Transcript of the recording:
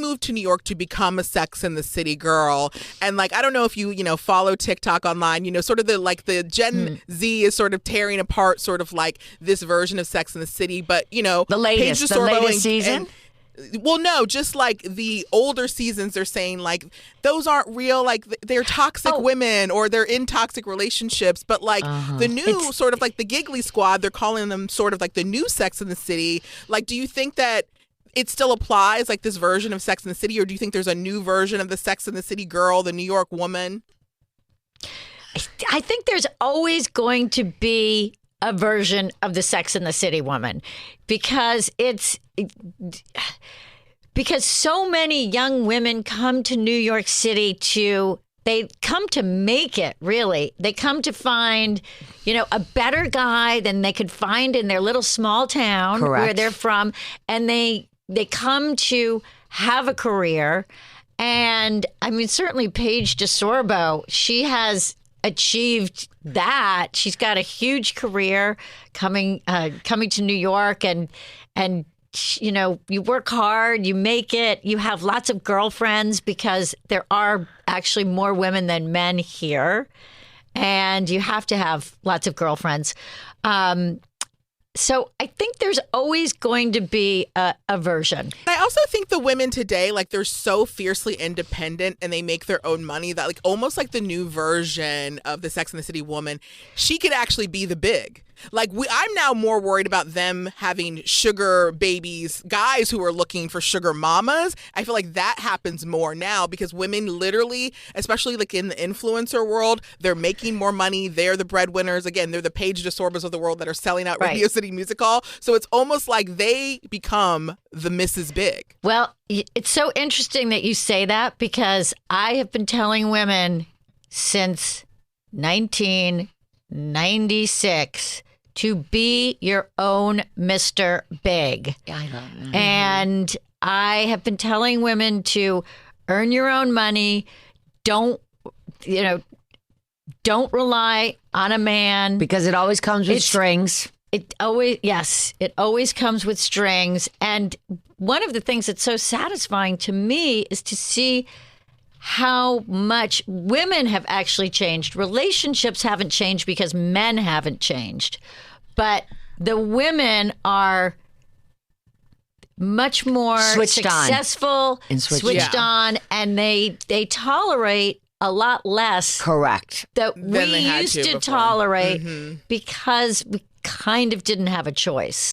moved to New York to become a Sex and the City girl. And like, I don't know if you follow TikTok online, sort of the Gen Z is sort of tearing apart sort of like this version of Sex and the City. But, the latest, Paige DeSorbo the latest season? Well, no, just like the older seasons, they're saying like those aren't real, like they're toxic women or they're in toxic relationships. But like the new sort of like the Giggy Squad, they're calling them sort of like the new Sex and the City. Like, do you think that it still applies, like this version of Sex and the City, or do you think there's a new version of the Sex and the City girl, the New York woman? I think there's always going to be a version of the Sex and the City woman because so many young women come to New York City they come to make it, really. They come to find, a better guy than they could find in their little small town where they're from. And they come to have a career. And I mean, certainly Paige DeSorbo, she has achieved that. She's got a huge career coming to New York and you work hard, you make it, you have lots of girlfriends because there are actually more women than men here, and you have to have lots of girlfriends. So I think there's always going to be a version. I also think the women today, like they're so fiercely independent and they make their own money that like almost like the new version of the Sex and the City woman, she could actually be the big. Like I'm now more worried about them having sugar babies, guys who are looking for sugar mamas. I feel like that happens more now because women literally, especially like in the influencer world, they're making more money. They're the breadwinners. Again, they're the Paige DeSorbos of the world that are selling out Radio City Music Hall. So it's almost like they become the Mrs. Big. Well, it's so interesting that you say that because I have been telling women since 1996 to be your own Mr. Big. I know. And I have been telling women to earn your own money. Don't rely on a man. Because it always comes with strings. It always comes with strings. And one of the things that's so satisfying to me is to see how much women have actually changed. Relationships haven't changed because men haven't changed. But the women are much more successful, switched on, and they tolerate a lot less. Correct. That we used to tolerate because we kind of didn't have a choice.